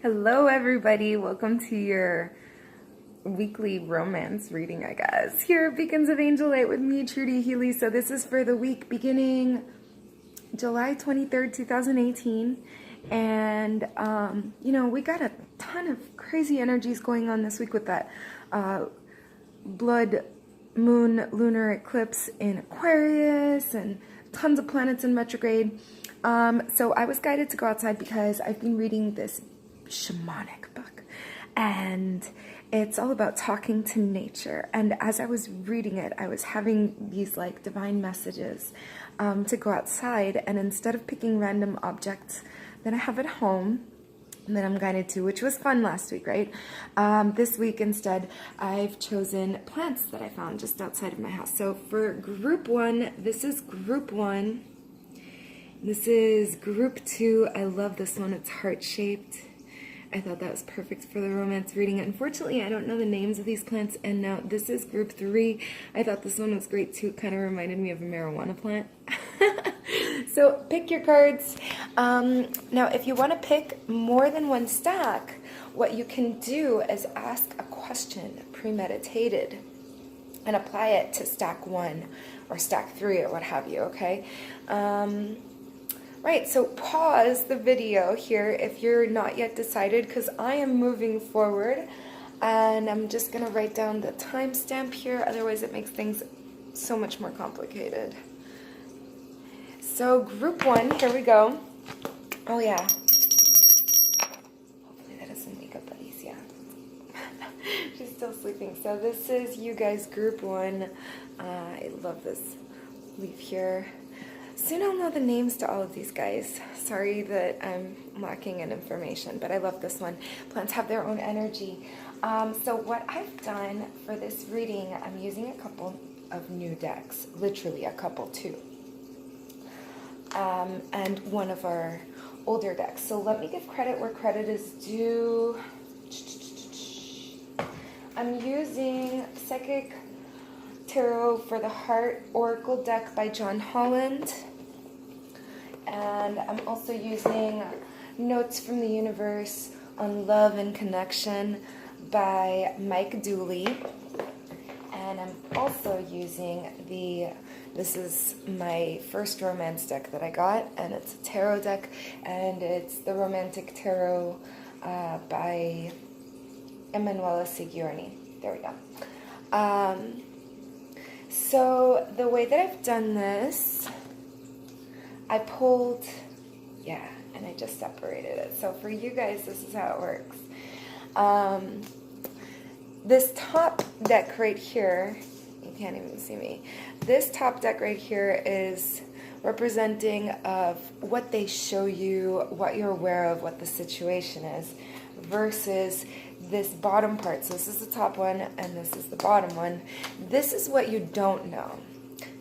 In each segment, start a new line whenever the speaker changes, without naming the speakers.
Hello, everybody. Welcome to your weekly romance reading, I guess, here at Beacons of Angel Light with me, Trudy Healy. So this is for the week beginning July 23rd, 2018. And, we got a ton of crazy energies going on this week with that blood moon lunar eclipse in Aquarius and tons of planets in retrograde. So I was guided to go outside because I've been reading this shamanic book, and it's all about talking to nature. And as I was reading it, I was having these like divine messages to go outside, and instead of picking random objects that I have at home that I'm guided to, which was fun last week, right? This week instead I've chosen plants that I found just outside of my house. So for group one, this is group one. This is group two. I love this one. It's heart-shaped. I thought that was perfect for the romance reading. Unfortunately, I don't know the names of these plants. And now this is group three. I thought this one was great too. It kind of reminded me of a marijuana plant. So pick your cards. Now, if you want to pick more than one stack, what you can do is ask a question premeditated and apply it to stack one or stack three or what have you, okay? Right, so pause the video here if you're not yet decided, because I am moving forward and I'm just going to write down the timestamp here, otherwise it makes things so much more complicated. So group one, here we go. Oh yeah. Hopefully that doesn't wake up Buddies, yeah. She's still sleeping. So this is you guys, group one. I love this leaf here. Soon I'll know the names to all of these guys. Sorry that I'm lacking in information, but I love this one. Plants have their own energy. So what I've done for this reading, I'm using a couple of new decks, literally a couple too, and one of our older decks. So let me give credit where credit is due. I'm using Psychic Tarot for the Heart Oracle deck by John Holland. And I'm also using Notes from the Universe on Love and Connection by Mike Dooley. And I'm also using this is my first romance deck that I got, and it's a tarot deck, and it's the Romantic Tarot by Emanuela Sigiorni. There we go. So the way that I've done this, I pulled, yeah, and I just separated it. So for you guys, this is how it works. This top deck right here, you can't even see me. This top deck right here is representing of what they show you, what you're aware of, what the situation is, versus this bottom part. So this is the top one and this is the bottom one. This is what you don't know.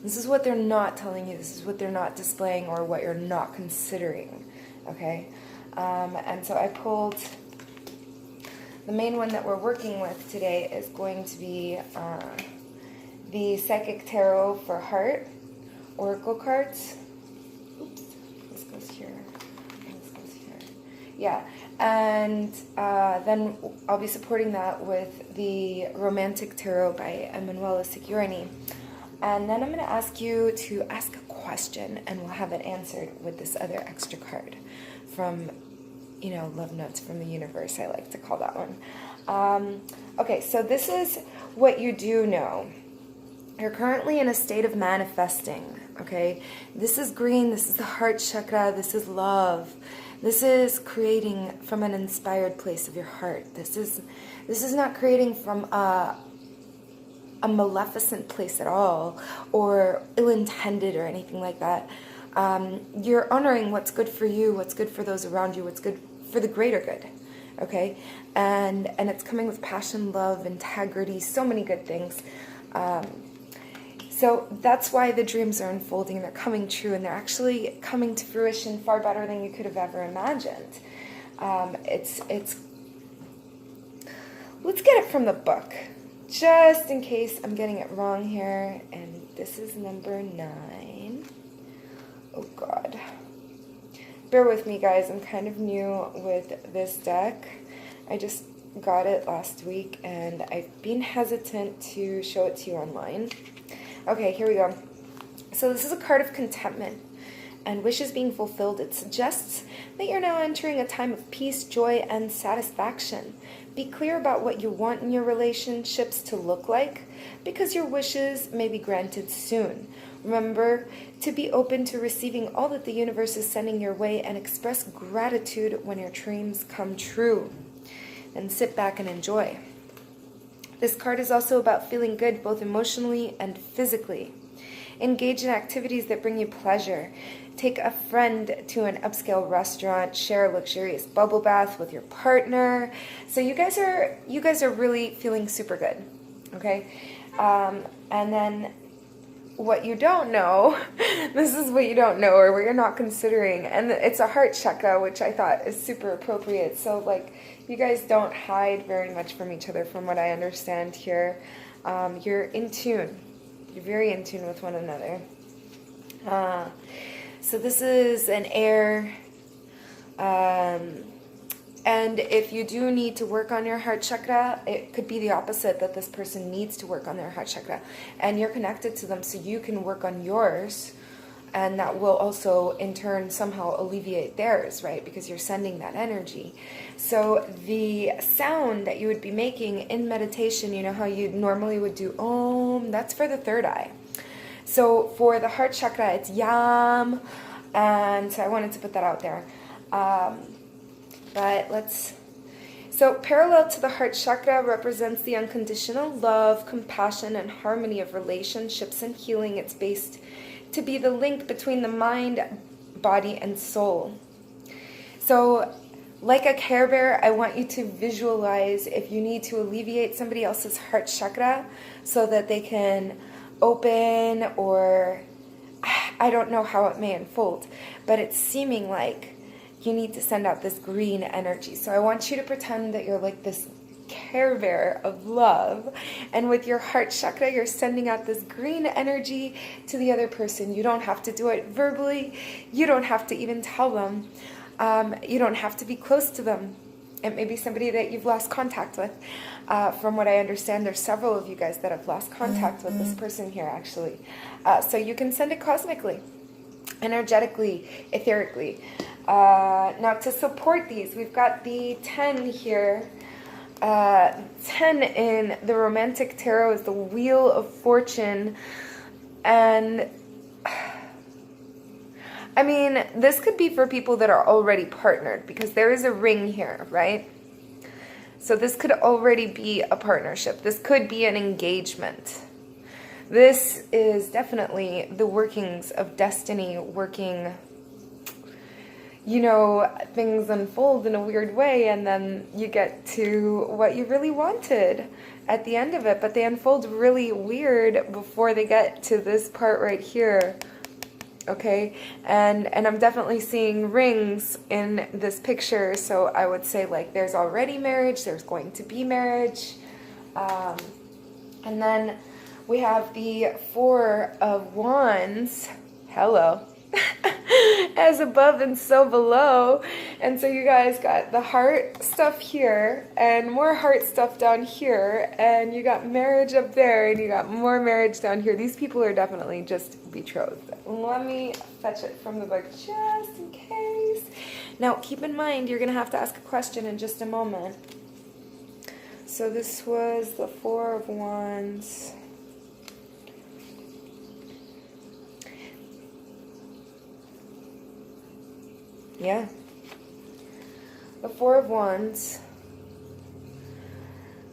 This is what they're not telling you. This is what they're not displaying or what you're not considering, okay? And so I pulled, the main one that we're working with today is going to be the Psychic Tarot for Heart Oracle cards. Oops, this goes here, this goes here. Yeah, and then I'll be supporting that with the Romantic Tarot by Emanuela Sigiorni. And then I'm going to ask you to ask a question, and we'll have it answered with this other extra card from, Love Notes from the Universe, I like to call that one. Okay, so this is what you do know. You're currently in a state of manifesting, okay? This is green, this is the heart chakra, this is love. This is creating from an inspired place of your heart. This is not creating from a maleficent place at all, or ill-intended or anything like that. You're honoring what's good for you, what's good for those around you, what's good for the greater good, okay? And it's coming with passion, love, integrity, so many good things. So that's why the dreams are unfolding. They're coming true, and they're actually coming to fruition far better than you could have ever imagined. Let's get it from the book, just in case I'm getting it wrong here. And this is number 9. Oh God. bear with me, guys. I'm kind of new with this deck. I just got it last week, and I've been hesitant to show it to you online. Okay, here we go. So this is a card of contentment and wishes being fulfilled. It suggests that you're now entering a time of peace, joy, and satisfaction. Be clear about what you want in your relationships to look like, because your wishes may be granted soon. Remember to be open to receiving all that the universe is sending your way, and express gratitude when your dreams come true. And sit back and enjoy. This card is also about feeling good both emotionally and physically. Engage in activities that bring you pleasure. Take a friend to an upscale restaurant. Share a luxurious bubble bath with your partner. So you guys are really feeling super good, okay? And then what you don't know, this is what you don't know, or what you're not considering, and it's a heart chakra, which I thought is super appropriate. So like, you guys don't hide very much from each other, from what I understand here. You're in tune. You're very in tune with one another. So this is an air, and if you do need to work on your heart chakra, it could be the opposite, that this person needs to work on their heart chakra, and you're connected to them so you can work on yours, and that will also in turn somehow alleviate theirs, right? Because you're sending that energy. So the sound that you would be making in meditation, you know how you normally would do Om, that's for the third eye. So for the heart chakra, it's Yam, and so I wanted to put that out there. So parallel to the heart chakra represents the unconditional love, compassion, and harmony of relationships and healing. It's based to be the link between the mind, body, and soul. So like a Care Bear, I want you to visualize if you need to alleviate somebody else's heart chakra so that they can open, or I don't know how it may unfold, but it's seeming like you need to send out this green energy. So I want you to pretend that you're like this Care Bear of love, and with your heart chakra you're sending out this green energy to the other person. You don't have to do it verbally. You don't have to even tell them. You don't have to be close to them. It may be somebody that you've lost contact with. From what I understand, there's several of you guys that have lost contact with this person here, actually. So you can send it cosmically, energetically, etherically. Now to support these, we've got the 10 here. 10 in the Romantic Tarot is the Wheel of Fortune. And I mean, this could be for people that are already partnered, because there is a ring here, right? So this could already be a partnership. This could be an engagement. This is definitely the workings of destiny working. You know, things unfold in a weird way, and then you get to what you really wanted at the end of it, but they unfold really weird before they get to this part right here. Okay, and I'm definitely seeing rings in this picture, so I would say like there's already marriage, there's going to be marriage, and then we have the Four of Wands. Hello. As above and so below. And so you guys got the heart stuff here and more heart stuff down here, and you got marriage up there, and you got more marriage down here. These people are definitely just betrothed. Let me fetch it from the book just in case. Now keep in mind, you're gonna have to ask a question in just a moment. So this was the Four of Wands. Yeah. The Four of Wands.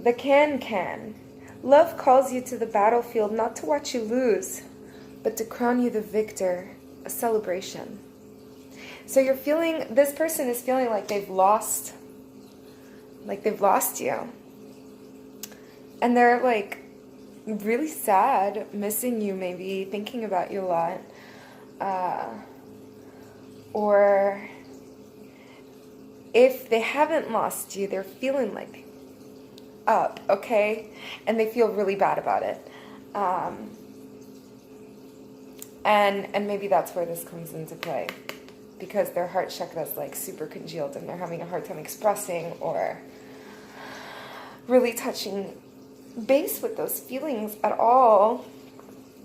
The can. Love calls you to the battlefield, not to watch you lose, but to crown you the victor, a celebration. So you're feeling, this person is feeling like they've lost you. And they're like really sad, missing you maybe, thinking about you a lot. Or if they haven't lost you, they're feeling like up, okay? And they feel really bad about it. And maybe that's where this comes into play. because their heart chakra is like super congealed and they're having a hard time expressing or really touching base with those feelings at all.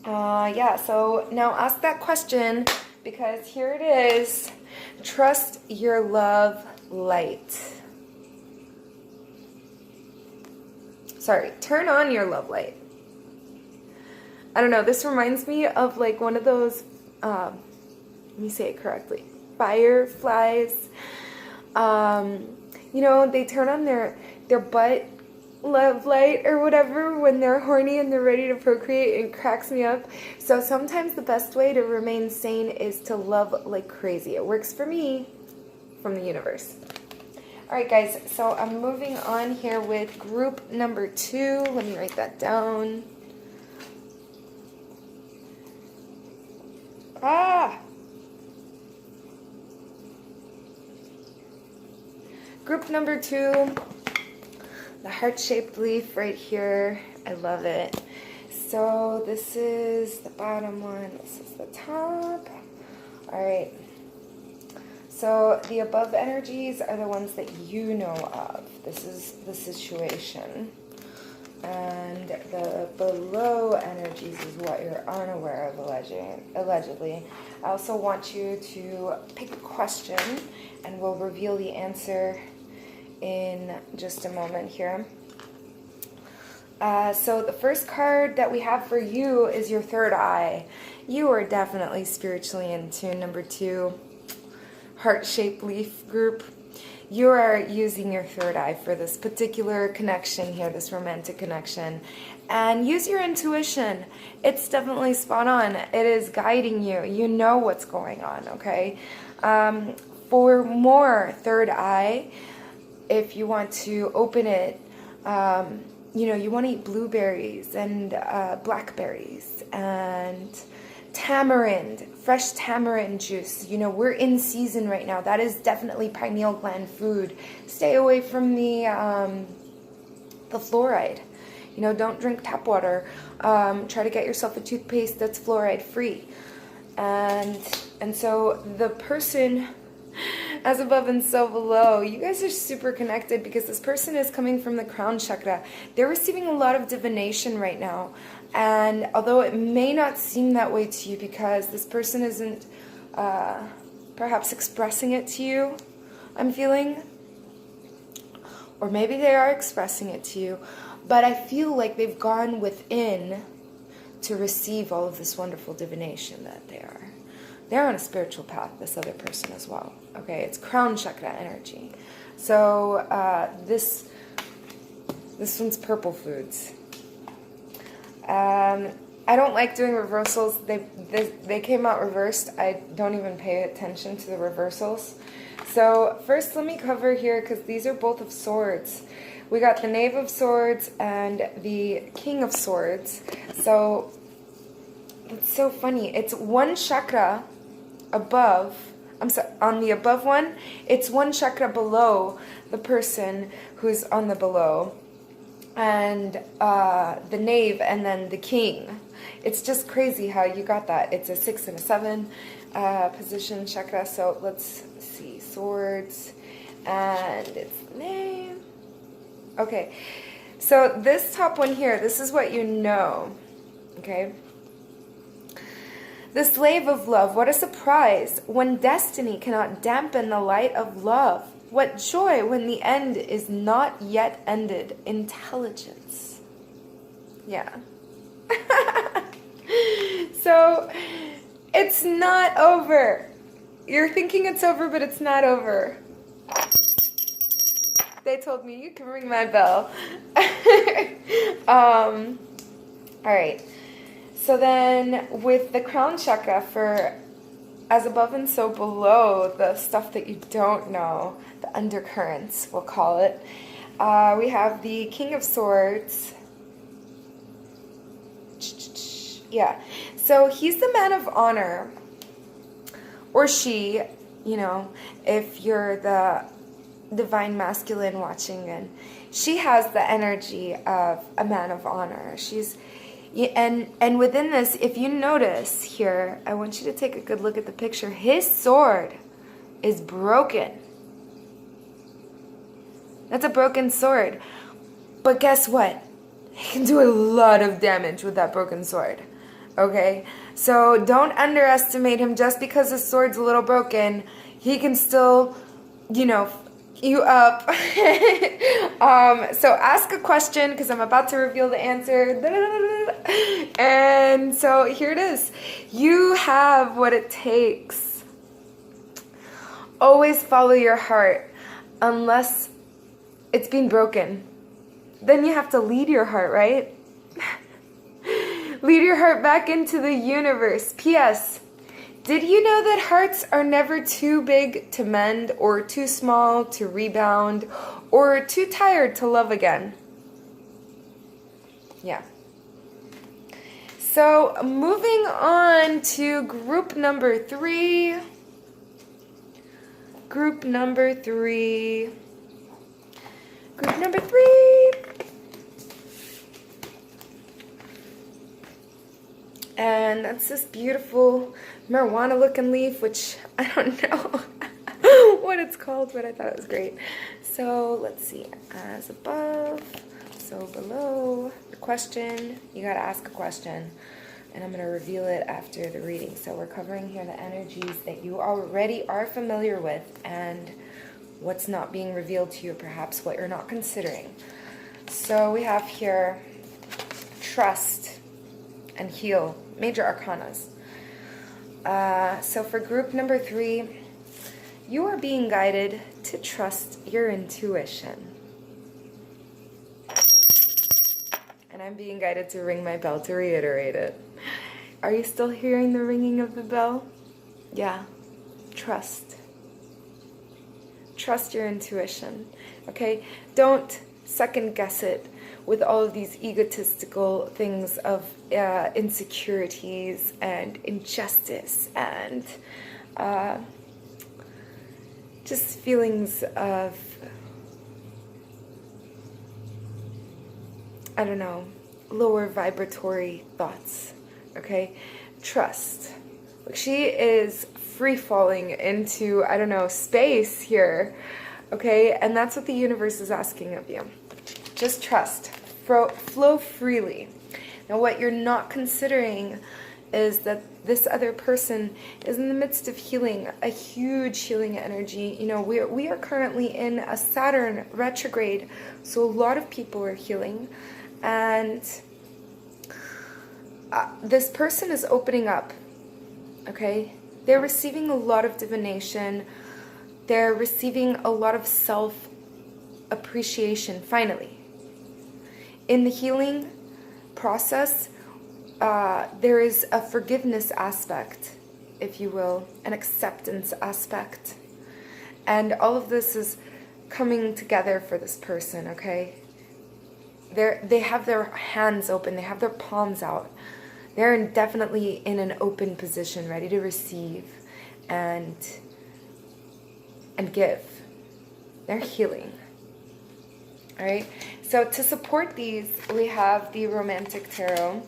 Yeah, so now ask that question, because here it is. Trust your love light. Sorry, turn on your love light. I don't know, this reminds me of like one of those, let me say it correctly, fireflies. You know, they turn on their butt love light or whatever when they're horny and they're ready to procreate. It cracks me up. So sometimes the best way to remain sane is to love like crazy. It works for me from the universe. All right, guys, so I'm moving on here with group number 2. Let me write that down. Group number 2, the heart-shaped leaf right here. I love it. So this is the bottom one. This is the top. All right. So the above energies are the ones that you know of. This is the situation. And the below energies is what you're unaware of, allegedly. I also want you to pick a question, and we'll reveal the answer in just a moment here. So the first card that we have for you is your third eye. You are definitely spiritually in tune. Number 2, heart-shaped leaf group. You are using your third eye for this particular connection here, this romantic connection. And use your intuition. It's definitely spot on. It is guiding you. You know what's going on, okay? For more third eye, if you want to open it, you know, you want to eat blueberries and blackberries and tamarind, fresh tamarind juice. You know, we're in season right now. That is definitely pineal gland food. Stay away from the fluoride. You know, don't drink tap water. Try to get yourself a toothpaste that's fluoride free. And so the person as above and so below, you guys are super connected because this person is coming from the crown chakra. They're receiving a lot of divination right now. And although it may not seem that way to you because this person isn't perhaps expressing it to you, I'm feeling, or maybe they are expressing it to you, but I feel like they've gone within to receive all of this wonderful divination that they are. They're on a spiritual path, this other person as well. Okay, it's crown chakra energy. So this one's purple foods. I don't like doing reversals. They came out reversed. I don't even pay attention to the reversals. So first let me cover here, because these are both of swords. We got the Knave of Swords and the King of Swords. So it's so funny. It's one chakra above. I'm sorry, on the above one, it's one chakra below the person who's on the below. And the Knave and then the King. It's just crazy how you got that. It's a 6 and a 7 position chakra. So let's see. Swords. And it's Knave. Okay. So this top one here, this is what you know. Okay. The Slave of Love. What a surprise. When destiny cannot dampen the light of love. What joy when the end is not yet ended. Intelligence. Yeah. So, it's not over. You're thinking it's over, but it's not over. They told me you can ring my bell. Alright. So then, with the crown chakra for as above and so below, the stuff that you don't know, the undercurrents, we'll call it. We have the King of Swords. Yeah. So he's the man of honor. Or she, you know, if you're the divine masculine watching, and she has the energy of a man of honor. She's and within this, if you notice here, I want you to take a good look at the picture. His sword is broken. That's a broken sword. But guess what? He can do a lot of damage with that broken sword. Okay? So don't underestimate him just because his sword's a little broken. He can still, you up. So ask a question because I'm about to reveal the answer. And so here it is. You have what it takes. Always follow your heart unless it's been broken. Then you have to lead your heart, right? Lead your heart back into the universe. P.S. Did you know that hearts are never too big to mend or too small to rebound or too tired to love again? Yeah. So moving on to group number 3. Group number 3. Group number 3. And that's this beautiful marijuana looking leaf, which I don't know what it's called, but I thought it was great. So let's see, as above, so below. The question, you got to ask a question, and I'm going to reveal it after the reading. So we're covering here the energies that you already are familiar with and what's not being revealed to you, perhaps what you're not considering. So we have here trust and heal, major arcanas. So for group number 3, you are being guided to trust your intuition. And I'm being guided to ring my bell to reiterate it. Are you still hearing the ringing of the bell? Yeah. Trust. Trust your intuition. Okay? Don't second guess it with all of these egotistical things of insecurities and injustice and just feelings of, I don't know, lower vibratory thoughts. Okay? Trust. Look, she is free falling into, I don't know, space here. Okay? And that's what the universe is asking of you. Just trust. Flow freely. Now, what you're not considering is that this other person is in the midst of healing, a huge healing energy. You know, we are currently in a Saturn retrograde, so a lot of people are healing. And this person is opening up, okay? They're receiving a lot of divination. They're receiving a lot of self-appreciation, finally. In the healing process, there is a forgiveness aspect, if you will, an acceptance aspect. And all of this is coming together for this person, okay? They have their hands open, they have their palms out. They're definitely in an open position, ready to receive and give. They're healing. All right, so to support these, we have the Romantic Tarot.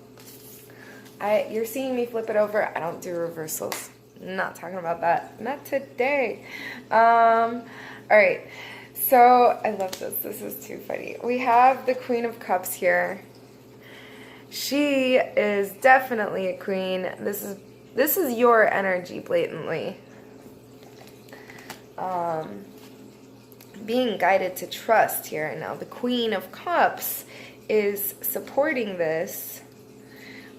You're seeing me flip it over. I don't do reversals. Not talking about that. Not today. All right, so I love this. This is too funny. We have the Queen of Cups here. She is definitely a queen. This is your energy, blatantly. Being guided to trust here. Now the Queen of Cups is supporting this.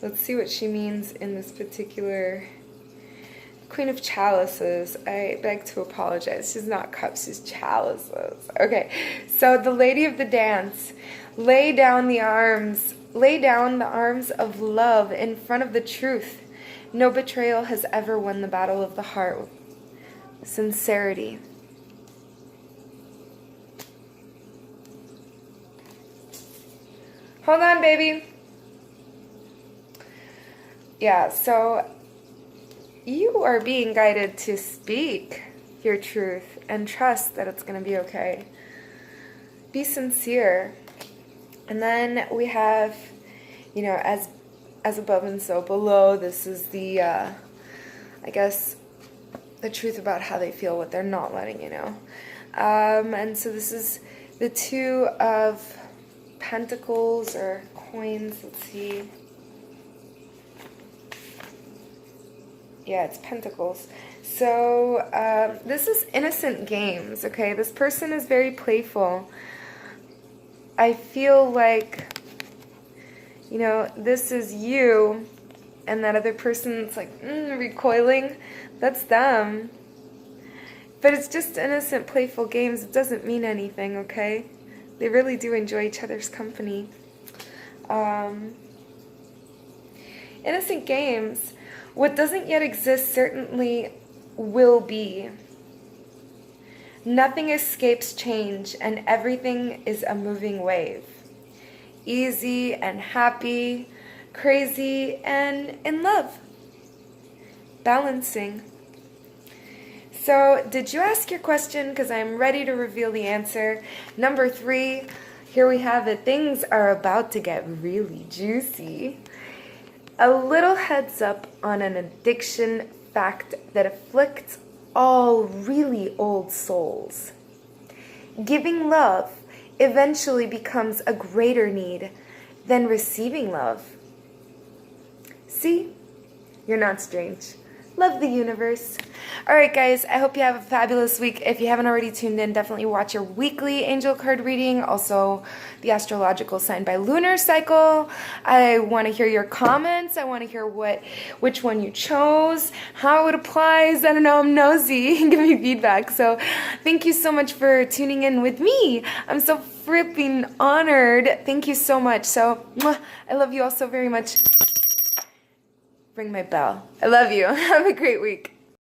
Let's see what she means in this particular Queen of Chalices. I beg to apologize. She's not cups, she's chalices. Okay, so the Lady of the Dance. Lay down the arms of love in front of the truth. No betrayal has ever won the battle of the heart. Sincerity. Hold on, baby. Yeah, so you are being guided to speak your truth and trust that it's going to be okay. Be sincere. And then we have, you know, as above and so below. This is the, I guess, the truth about how they feel, what they're not letting you know. And so this is the Two of Pentacles or coins. Let's see. Yeah, it's Pentacles. So this is innocent games, okay? This person is very playful. I feel like, you know, this is you, and that other person's like recoiling. That's them. But it's just innocent, playful games. It doesn't mean anything, okay? They really do enjoy each other's company. Innocent games. What doesn't yet exist certainly will be. Nothing escapes change, and everything is a moving wave. Easy and happy, crazy and in love. Balancing. So, did you ask your question? Because I'm ready to reveal the answer. Number 3, here we have it. Things are about to get really juicy. A little heads up on an addiction fact that afflicts all really old souls. Giving love eventually becomes a greater need than receiving love. See? You're not strange. Love the universe. Alright guys, I hope you have a fabulous week. If you haven't already tuned in, definitely watch your weekly angel card reading. Also, the astrological sign by lunar cycle. I want to hear your comments. I want to hear which one you chose, how it applies. I don't know, I'm nosy. Give me feedback. So thank you so much for tuning in with me. I'm so fripping honored. Thank you so much. So I love you all so very much. Ring my bell. I love you. Have a great week.